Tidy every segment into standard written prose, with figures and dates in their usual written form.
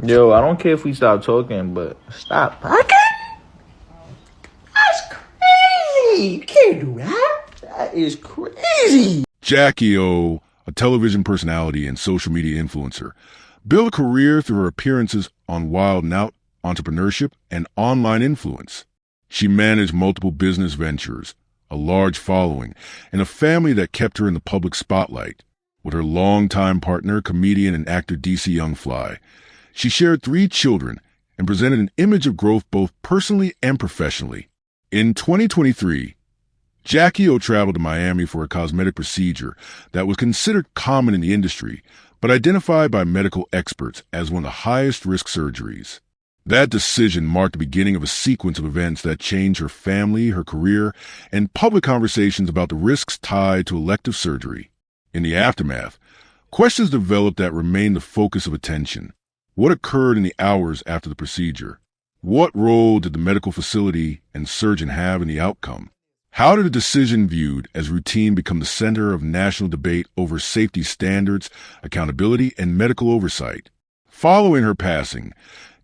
Yo, I don't care if we stop talking, but stop talking? That's crazy. You can't do that. That is crazy. Jacky Oh, a television personality and social media influencer, built a career through her appearances on Wild 'N Out, entrepreneurship, and online influence. She managed multiple business ventures, a large following, and a family that kept her in the public spotlight. With her longtime partner, comedian and actor DC Youngfly, she shared 3 children and presented an image of growth both personally and professionally. In 2023, Jacky Oh traveled to Miami for a cosmetic procedure that was considered common in the industry, but identified by medical experts as one of the highest risk surgeries. That decision marked the beginning of a sequence of events that changed her family, her career, and public conversations about the risks tied to elective surgery. In the aftermath, questions developed that remained the focus of attention. What occurred in the hours after the procedure? What role did the medical facility and surgeon have in the outcome? How did a decision viewed as routine become the center of national debate over safety standards, accountability, and medical oversight? Following her passing,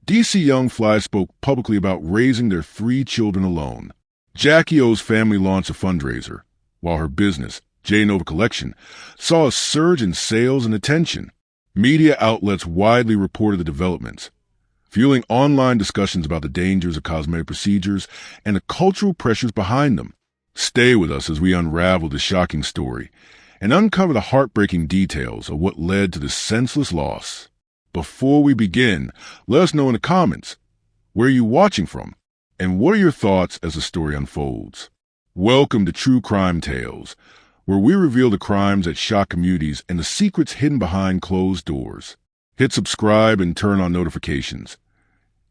DC Youngfly spoke publicly about raising their 3 children alone. Jacky Oh's family launched a fundraiser, while her business, J Collection, saw a surge in sales and attention. Media outlets widely reported the developments, fueling online discussions about the dangers of cosmetic procedures and the cultural pressures behind them. Stay with us as we unravel this shocking story and uncover the heartbreaking details of what led to this senseless loss. Before we begin, let us know in the comments, where are you watching from, and what are your thoughts as the story unfolds? Welcome to True Crime Tales, where we reveal the crimes that shock communities and the secrets hidden behind closed doors. Hit subscribe and turn on notifications.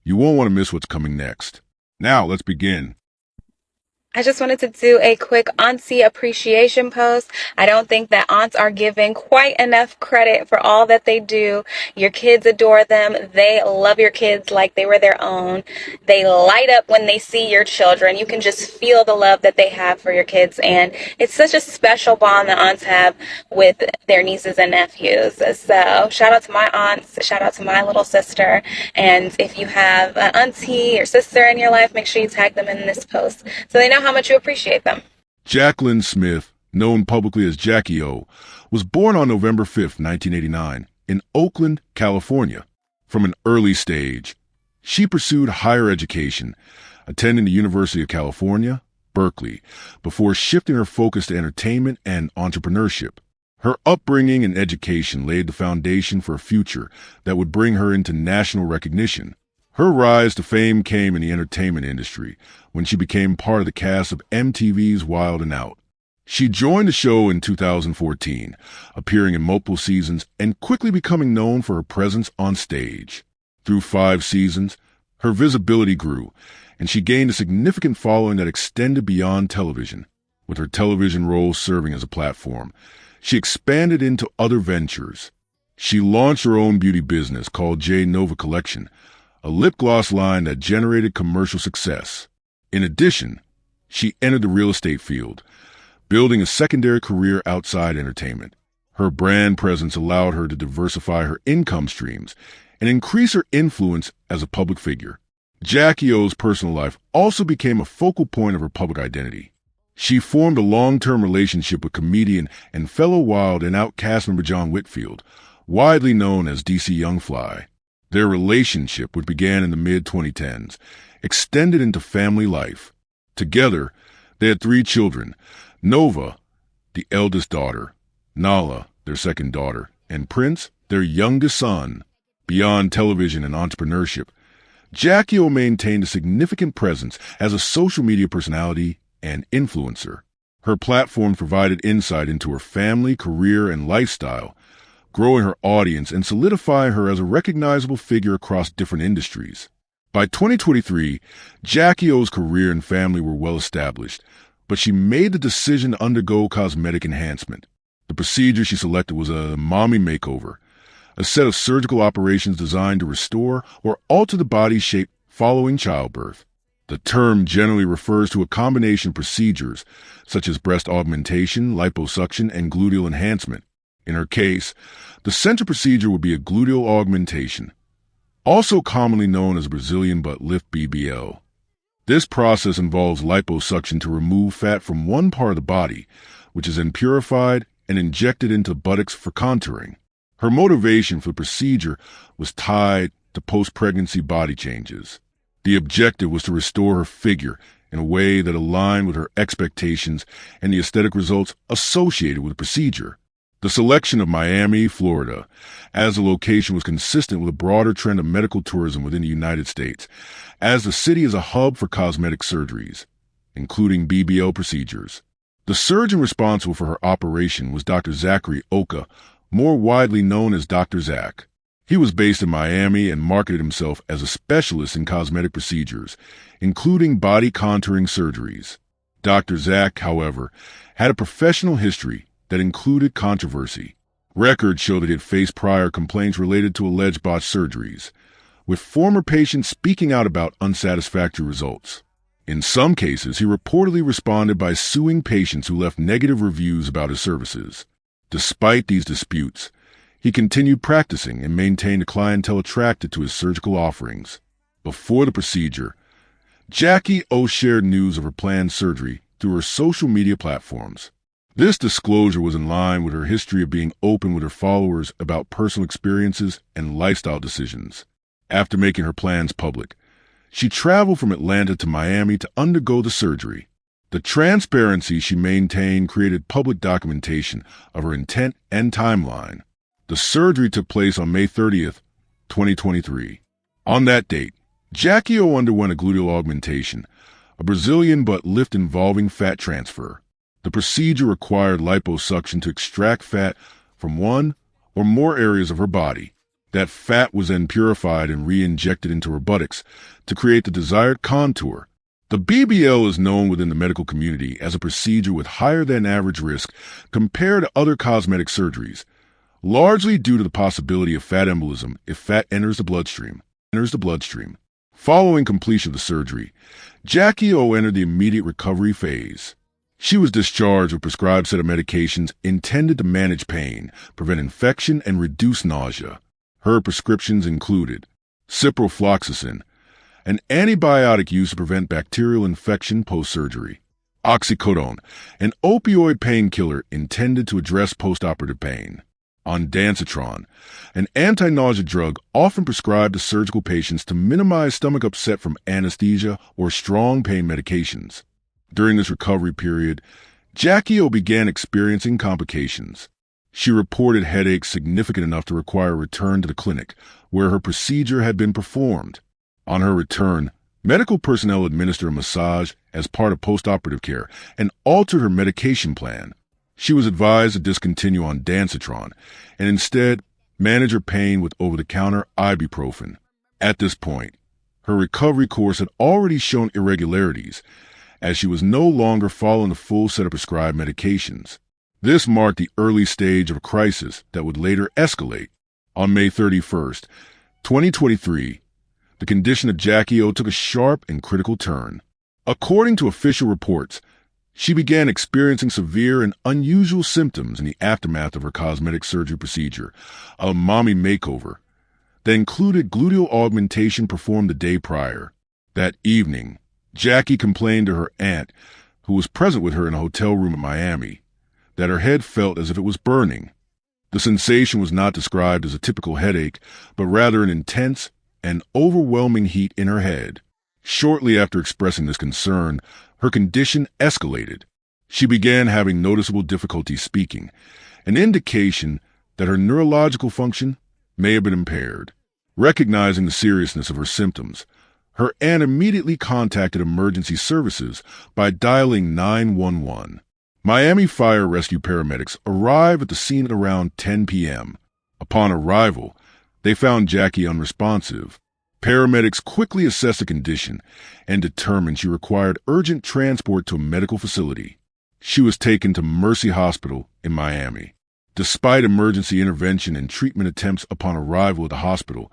You won't want to miss what's coming next. Now, let's begin. I just wanted to do a quick Auntie Appreciation post. I don't think that aunts are given quite enough credit for all that they do. Your kids adore them. They love your kids like they were their own. They light up when they see your children. You can just feel the love that they have for your kids. And it's such a special bond that aunts have with their nieces and nephews. So shout out to my aunts. Shout out to my little sister. And if you have an auntie or sister in your life, make sure you tag them in this post so they know how much you appreciate them. Jacqueline Smith, known publicly as Jacky Oh, was born on November 5, 1989, in Oakland, California. From an early stage, she pursued higher education, attending the University of California, Berkeley, before shifting her focus to entertainment and entrepreneurship. Her upbringing and education laid the foundation for a future that would bring her into national recognition. Her rise to fame came in the entertainment industry when she became part of the cast of MTV's Wild 'N Out. She joined the show in 2014, appearing in multiple seasons and quickly becoming known for her presence on stage. Through 5 seasons, her visibility grew, and she gained a significant following that extended beyond television. With her television roles serving as a platform, she expanded into other ventures. She launched her own beauty business called J Collection, a lip gloss line that generated commercial success. In addition, she entered the real estate field, building a secondary career outside entertainment. Her brand presence allowed her to diversify her income streams and increase her influence as a public figure. Jacky Oh's personal life also became a focal point of her public identity. She formed a long-term relationship with comedian and fellow Wild 'N Out cast member John Whitfield, widely known as DC Youngfly. Their relationship, which began in the mid-2010s, extended into family life. Together, they had 3 children, Nova, the eldest daughter, Nala, their second daughter, and Prince, their youngest son. Beyond television and entrepreneurship, Jacky Oh maintained a significant presence as a social media personality and influencer. Her platform provided insight into her family, career, and lifestyle, growing her audience and solidifying her as a recognizable figure across different industries. By 2023, Jacky Oh's career and family were well established, but she made the decision to undergo cosmetic enhancement. The procedure she selected was a mommy makeover, a set of surgical operations designed to restore or alter the body shape following childbirth. The term generally refers to a combination of procedures such as breast augmentation, liposuction, and gluteal enhancement. In her case, the central procedure would be a gluteal augmentation, also commonly known as Brazilian butt lift BBL. This process involves liposuction to remove fat from one part of the body, which is then purified and injected into the buttocks for contouring. Her motivation for the procedure was tied to post-pregnancy body changes. The objective was to restore her figure in a way that aligned with her expectations and the aesthetic results associated with the procedure. The selection of Miami, Florida, as a location was consistent with a broader trend of medical tourism within the United States, as the city is a hub for cosmetic surgeries, including BBL procedures. The surgeon responsible for her operation was Dr. Jacky Oh, more widely known as Dr. Zach. He was based in Miami and marketed himself as a specialist in cosmetic procedures, including body contouring surgeries. Dr. Zach, however, had a professional history that included controversy. Records show that he had faced prior complaints related to alleged botched surgeries, with former patients speaking out about unsatisfactory results. In some cases, he reportedly responded by suing patients who left negative reviews about his services. Despite these disputes, he continued practicing and maintained a clientele attracted to his surgical offerings. Before the procedure, Jacky Oh shared news of her planned surgery through her social media platforms. This disclosure was in line with her history of being open with her followers about personal experiences and lifestyle decisions. After making her plans public, she traveled from Atlanta to Miami to undergo the surgery. The transparency she maintained created public documentation of her intent and timeline. The surgery took place on May 30th, 2023. On that date, Jacky Oh underwent a gluteal augmentation, a Brazilian butt lift involving fat transfer. The procedure required liposuction to extract fat from one or more areas of her body. That fat was then purified and re-injected into her buttocks to create the desired contour. The BBL is known within the medical community as a procedure with higher than average risk compared to other cosmetic surgeries, largely due to the possibility of fat embolism if fat enters the bloodstream. Following completion of the surgery, Jacky Oh entered the immediate recovery phase. She was discharged with a prescribed set of medications intended to manage pain, prevent infection, and reduce nausea. Her prescriptions included ciprofloxacin, an antibiotic used to prevent bacterial infection post-surgery; oxycodone, an opioid painkiller intended to address post-operative pain; ondansetron, an anti-nausea drug often prescribed to surgical patients to minimize stomach upset from anesthesia or strong pain medications. During this recovery period, Jacky Oh began experiencing complications. She reported headaches significant enough to require a return to the clinic where her procedure had been performed. On her return, medical personnel administered a massage as part of post-operative care and altered her medication plan. She was advised to discontinue ondansetron and instead manage her pain with over-the-counter ibuprofen. At this point, her recovery course had already shown irregularities, as she was no longer following the full set of prescribed medications. This marked the early stage of a crisis that would later escalate. On May 31st, 2023, the condition of Jacky Oh took a sharp and critical turn. According to official reports, she began experiencing severe and unusual symptoms in the aftermath of her cosmetic surgery procedure, a mommy makeover, that included gluteal augmentation performed the day prior. That evening, Jacky complained to her aunt, who was present with her in a hotel room in Miami, that her head felt as if it was burning. The sensation was not described as a typical headache, but rather an intense and overwhelming heat in her head. Shortly after expressing this concern, her condition escalated. She began having noticeable difficulty speaking, an indication that her neurological function may have been impaired. Recognizing the seriousness of her symptoms, her aunt immediately contacted emergency services by dialing 911. Miami Fire Rescue paramedics arrived at the scene at around 10 p.m. Upon arrival, they found Jacky unresponsive. Paramedics quickly assessed the condition and determined she required urgent transport to a medical facility. She was taken to Mercy Hospital in Miami. Despite emergency intervention and treatment attempts upon arrival at the hospital,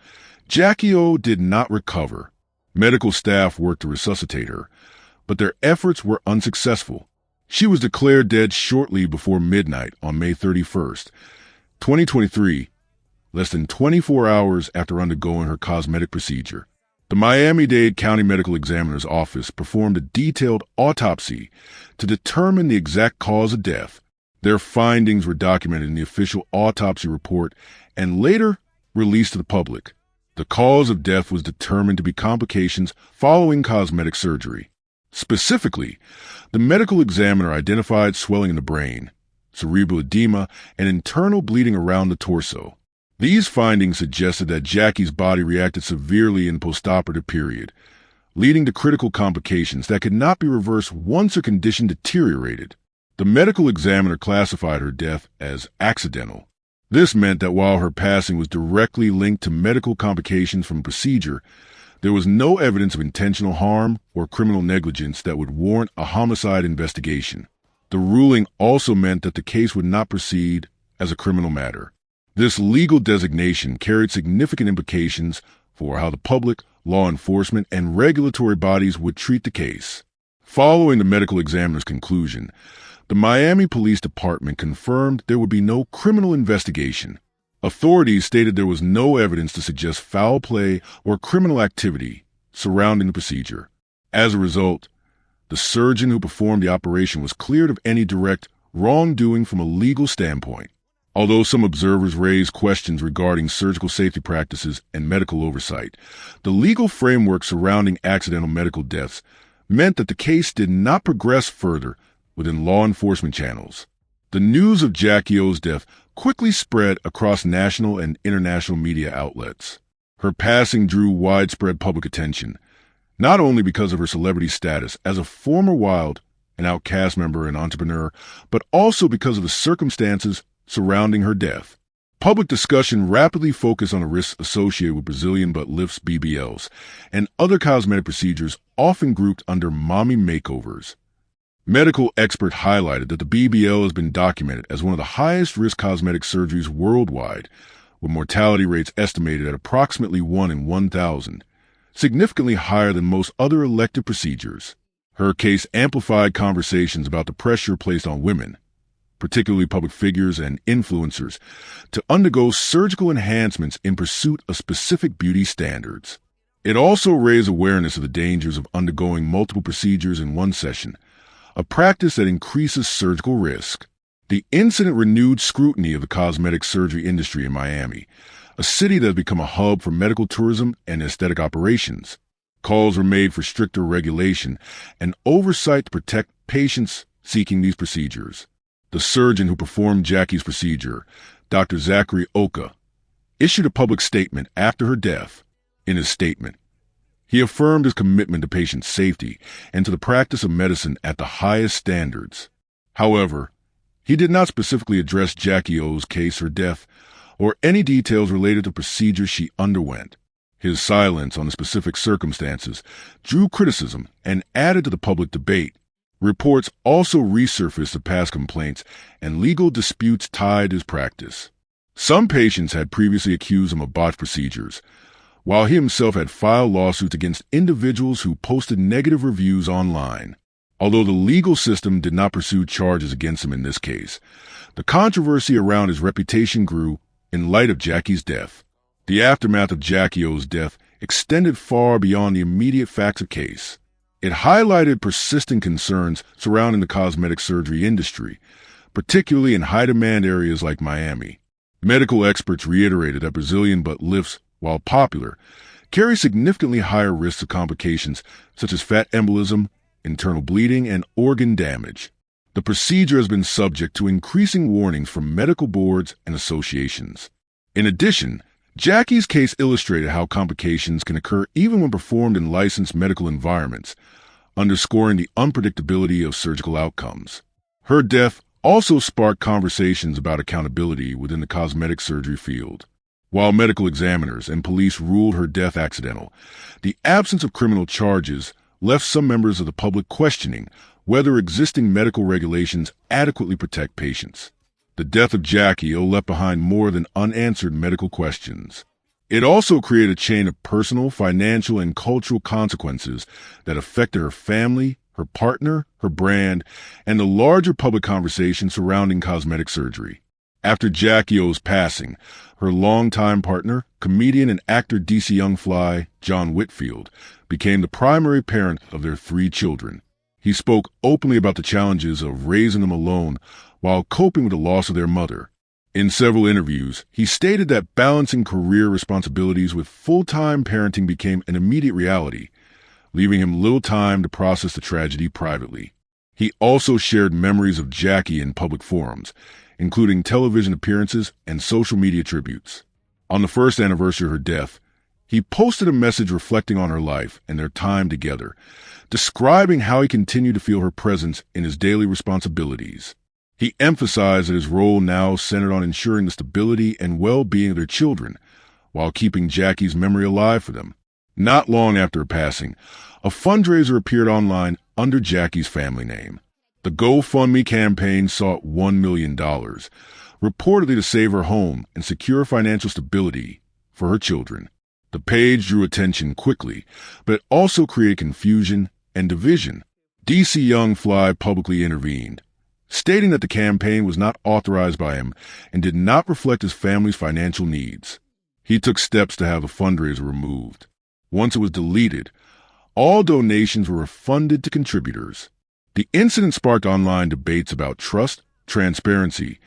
Jacky Oh did not recover. Medical staff worked to resuscitate her, but their efforts were unsuccessful. She was declared dead shortly before midnight on May 31st, 2023, less than 24 hours after undergoing her cosmetic procedure. The Miami-Dade County Medical Examiner's Office performed a detailed autopsy to determine the exact cause of death. Their findings were documented in the official autopsy report and later released to the public. The cause of death was determined to be complications following cosmetic surgery. Specifically, the medical examiner identified swelling in the brain, cerebral edema, and internal bleeding around the torso. These findings suggested that Jacky's body reacted severely in the postoperative period, leading to critical complications that could not be reversed once her condition deteriorated. The medical examiner classified her death as accidental. This meant that while her passing was directly linked to medical complications from the procedure, there was no evidence of intentional harm or criminal negligence that would warrant a homicide investigation. The ruling also meant that the case would not proceed as a criminal matter. This legal designation carried significant implications for how the public, law enforcement, and regulatory bodies would treat the case. Following the medical examiner's conclusion, the Miami Police Department confirmed there would be no criminal investigation. Authorities stated there was no evidence to suggest foul play or criminal activity surrounding the procedure. As a result, the surgeon who performed the operation was cleared of any direct wrongdoing from a legal standpoint. Although some observers raised questions regarding surgical safety practices and medical oversight, the legal framework surrounding accidental medical deaths meant that the case did not progress further within law enforcement channels. The news of Jacky Oh's death quickly spread across national and international media outlets. Her passing drew widespread public attention, not only because of her celebrity status as a former wild and out cast member and entrepreneur, but also because of the circumstances surrounding her death. Public discussion rapidly focused on the risks associated with Brazilian butt lifts, BBLs, and other cosmetic procedures often grouped under mommy makeovers. Medical experts highlighted that the BBL has been documented as one of the highest risk cosmetic surgeries worldwide, with mortality rates estimated at approximately 1 in 1,000, significantly higher than most other elective procedures. Her case amplified conversations about the pressure placed on women, particularly public figures and influencers, to undergo surgical enhancements in pursuit of specific beauty standards. It also raised awareness of the dangers of undergoing multiple procedures in one session, a practice that increases surgical risk. The incident renewed scrutiny of the cosmetic surgery industry in Miami, a city that has become a hub for medical tourism and aesthetic operations. Calls were made for stricter regulation and oversight to protect patients seeking these procedures. The surgeon who performed Jacky's procedure, Dr. Jacky Oh, issued a public statement after her death. In his statement, he affirmed his commitment to patient safety and to the practice of medicine at the highest standards. However, he did not specifically address Jacky Oh's case or death, or any details related to procedures she underwent. His silence on the specific circumstances drew criticism and added to the public debate. Reports also resurfaced of past complaints and legal disputes tied to his practice. Some patients had previously accused him of botched procedures, while he himself had filed lawsuits against individuals who posted negative reviews online. Although the legal system did not pursue charges against him in this case, the controversy around his reputation grew in light of Jacky's death. The aftermath of Jacky Oh's death extended far beyond the immediate facts of the case. It highlighted persistent concerns surrounding the cosmetic surgery industry, particularly in high-demand areas like Miami. Medical experts reiterated that Brazilian butt lifts, while popular, carry significantly higher risks of complications such as fat embolism, internal bleeding, and organ damage. The procedure has been subject to increasing warnings from medical boards and associations. In addition, Jacky's case illustrated how complications can occur even when performed in licensed medical environments, underscoring the unpredictability of surgical outcomes. Her death also sparked conversations about accountability within the cosmetic surgery field. While medical examiners and police ruled her death accidental, the absence of criminal charges left some members of the public questioning whether existing medical regulations adequately protect patients. The death of Jacky Oh left behind more than unanswered medical questions. It also created a chain of personal, financial, and cultural consequences that affected her family, her partner, her brand, and the larger public conversation surrounding cosmetic surgery. After Jacky Oh's passing, her longtime partner, comedian and actor DC Youngfly, John Whitfield, became the primary parent of their 3 children. He spoke openly about the challenges of raising them alone while coping with the loss of their mother. In several interviews, he stated that balancing career responsibilities with full-time parenting became an immediate reality, leaving him little time to process the tragedy privately. He also shared memories of Jacky in public forums, including television appearances and social media tributes. On the first anniversary of her death, he posted a message reflecting on her life and their time together, describing how he continued to feel her presence in his daily responsibilities. He emphasized that his role now centered on ensuring the stability and well-being of their children, while keeping Jacky's memory alive for them. Not long after her passing, a fundraiser appeared online under Jacky's family name. The GoFundMe campaign sought $1 million, reportedly to save her home and secure financial stability for her children. The page drew attention quickly, but it also created confusion and division. DC Youngfly publicly intervened, stating that the campaign was not authorized by him and did not reflect his family's financial needs. He took steps to have the fundraiser removed. Once it was deleted, all donations were refunded to contributors. The incident sparked online debates about trust, transparency,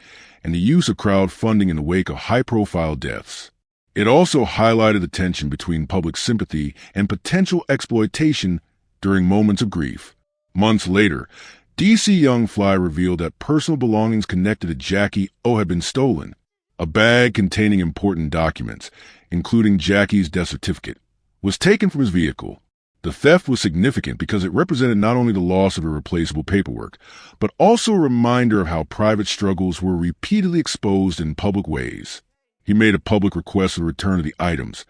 and the use of crowdfunding in the wake of high-profile deaths. It also highlighted the tension between public sympathy and potential exploitation during moments of grief. Months later, DC Youngfly revealed that personal belongings connected to Jacky Oh had been stolen. A bag containing important documents, including Jacky's death certificate, was taken from his vehicle. The theft was significant because it represented not only the loss of irreplaceable paperwork, but also a reminder of how private struggles were repeatedly exposed in public ways. He made a public request for the return of the items,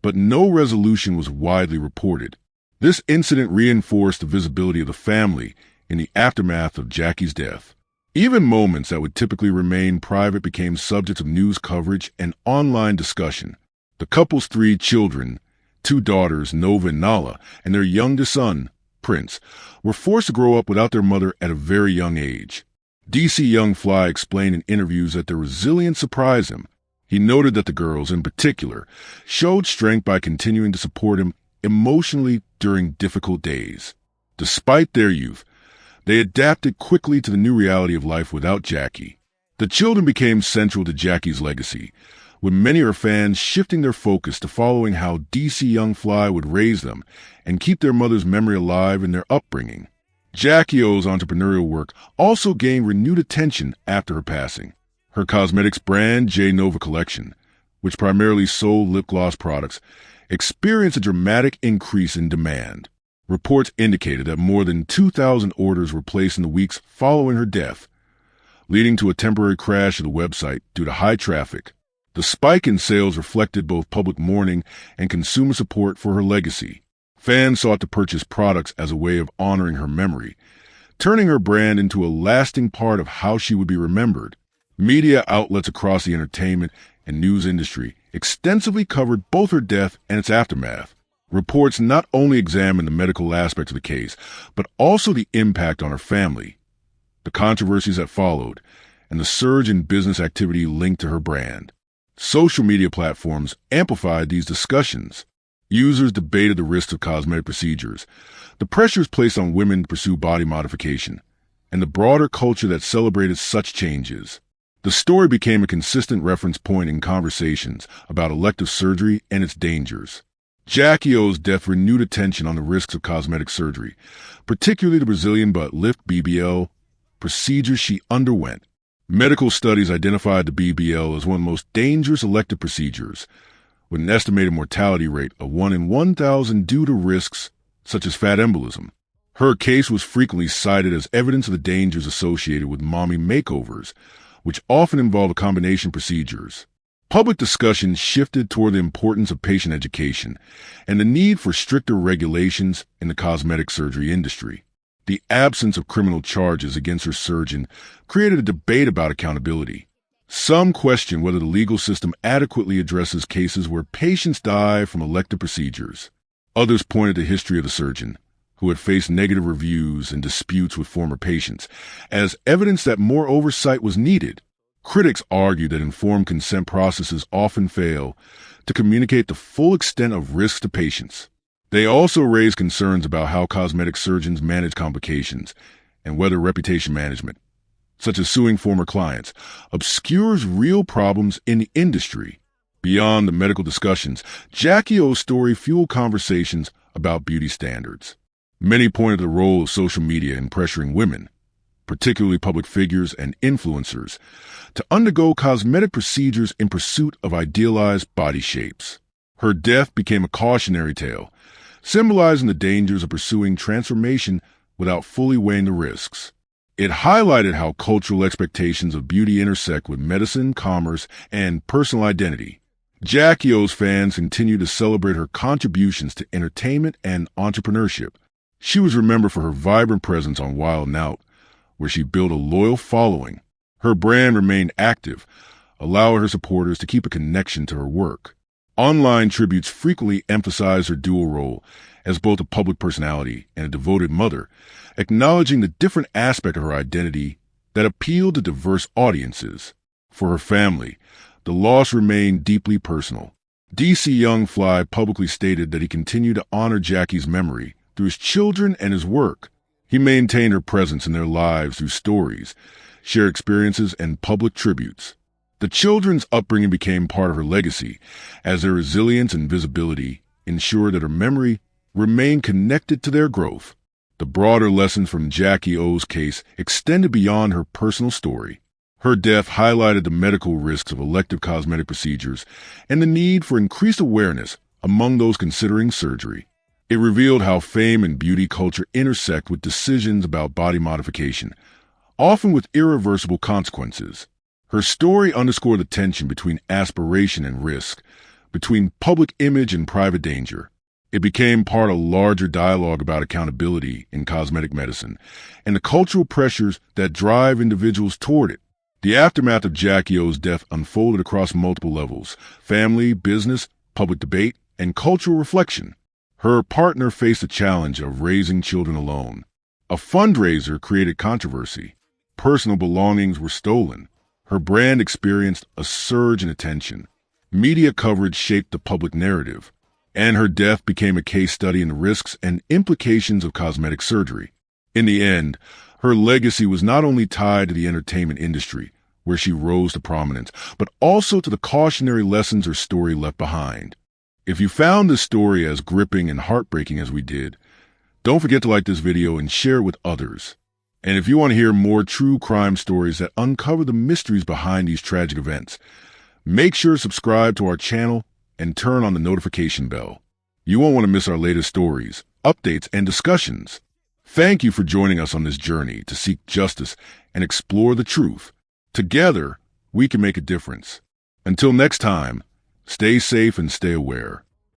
but no resolution was widely reported. This incident reinforced the visibility of the family in the aftermath of Jacky's death. Even moments that would typically remain private became subjects of news coverage and online discussion. The couple's 3 children, 2 daughters, Nova and Nala, and their youngest son, Prince, were forced to grow up without their mother at a very young age. DC Youngfly explained in interviews that their resilience surprised him. He noted that the girls, in particular, showed strength by continuing to support him emotionally during difficult days. Despite their youth, they adapted quickly to the new reality of life without Jacky. The children became central to Jacky's legacy, with many of her fans shifting their focus to following how DC Youngfly would raise them and keep their mother's memory alive in their upbringing. Jacky Oh's entrepreneurial work also gained renewed attention after her passing. Her cosmetics brand, J Nova Collection, which primarily sold lip gloss products, experienced a dramatic increase in demand. Reports indicated that more than 2,000 orders were placed in the weeks following her death, leading to a temporary crash of the website due to high traffic. The spike in sales reflected both public mourning and consumer support for her legacy. Fans sought to purchase products as a way of honoring her memory, turning her brand into a lasting part of how she would be remembered. Media outlets across the entertainment and news industry extensively covered both her death and its aftermath. Reports not only examined the medical aspects of the case, but also the impact on her family, the controversies that followed, and the surge in business activity linked to her brand. Social media platforms amplified these discussions. Users debated the risks of cosmetic procedures, the pressures placed on women to pursue body modification, and the broader culture that celebrated such changes. The story became a consistent reference point in conversations about elective surgery and its dangers. Jacky Oh's death renewed attention on the risks of cosmetic surgery, particularly the Brazilian butt lift (BBL) procedures she underwent. Medical studies identified the BBL as one of the most dangerous elective procedures, with an estimated mortality rate of 1 in 1,000 due to risks such as fat embolism. Her case was frequently cited as evidence of the dangers associated with mommy makeovers, which often involve a combination of procedures. Public discussion shifted toward the importance of patient education and the need for stricter regulations in the cosmetic surgery industry. The absence of criminal charges against her surgeon created a debate about accountability. Some question whether the legal system adequately addresses cases where patients die from elective procedures. Others pointed to the history of the surgeon, who had faced negative reviews and disputes with former patients, as evidence that more oversight was needed. Critics argue that informed consent processes often fail to communicate the full extent of risks to patients. They also raise concerns about how cosmetic surgeons manage complications and whether reputation management, such as suing former clients, obscures real problems in the industry. Beyond the medical discussions, Jacky Oh's story fueled conversations about beauty standards. Many pointed to the role of social media in pressuring women, particularly public figures and influencers, to undergo cosmetic procedures in pursuit of idealized body shapes. Her death became a cautionary tale, symbolizing the dangers of pursuing transformation without fully weighing the risks. It highlighted how cultural expectations of beauty intersect with medicine, commerce, and personal identity. Jacky Oh's fans continue to celebrate her contributions to entertainment and entrepreneurship. She was remembered for her vibrant presence on Wild 'N Out, where she built a loyal following. Her brand remained active, allowing her supporters to keep a connection to her work. Online tributes frequently emphasize her dual role as both a public personality and a devoted mother, acknowledging the different aspect of her identity that appealed to diverse audiences. For her family, the loss remained deeply personal. DC Youngfly publicly stated that he continued to honor Jacky's memory through his children and his work. He maintained her presence in their lives through stories, shared experiences, and public tributes. The children's upbringing became part of her legacy, as their resilience and visibility ensured that her memory remained connected to their growth. The broader lessons from Jacky Oh's case extended beyond her personal story. Her death highlighted the medical risks of elective cosmetic procedures and the need for increased awareness among those considering surgery. It revealed how fame and beauty culture intersect with decisions about body modification, often with irreversible consequences. Her story underscored the tension between aspiration and risk, between public image and private danger. It became part of a larger dialogue about accountability in cosmetic medicine and the cultural pressures that drive individuals toward it. The aftermath of Jacky Oh's death unfolded across multiple levels: family, business, public debate, and cultural reflection. Her partner faced the challenge of raising children alone. A fundraiser created controversy. Personal belongings were stolen. Her brand experienced a surge in attention. Media coverage shaped the public narrative, and her death became a case study in the risks and implications of cosmetic surgery. In the end, her legacy was not only tied to the entertainment industry, where she rose to prominence, but also to the cautionary lessons her story left behind. If you found this story as gripping and heartbreaking as we did, don't forget to like this video and share it with others. And if you want to hear more true crime stories that uncover the mysteries behind these tragic events, make sure to subscribe to our channel and turn on the notification bell. You won't want to miss our latest stories, updates, and discussions. Thank you for joining us on this journey to seek justice and explore the truth. Together, we can make a difference. Until next time, stay safe and stay aware.